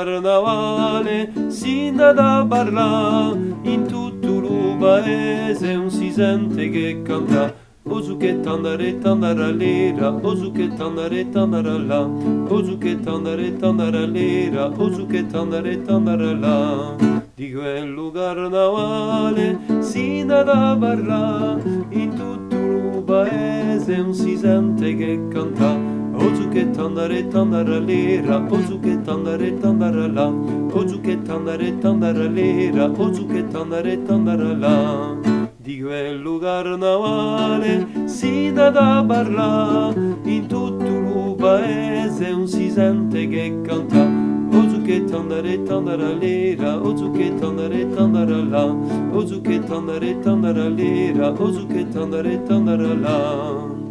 carnavale si dà da parla, in tutto il paese non si sente che canta. Osu che tandare tandara lera, osu che tandare tandara la, osu che tandare tandara lera, osu che tandare tandara la. Di quello carnavale si dà da parla, in tutto il paese non si sente che canta. Osu che tandare tandara lera, osu che tandare tandara la, osu che tandare tandara lera, osu che tandare tandara la. Di quello carnavale si dà da parla, in tutto il paese non si sente che canta. Osu che tandare tandara lera, osu che tandare tandara la, osu che tandare tandara lera, osu che tandare tandara la.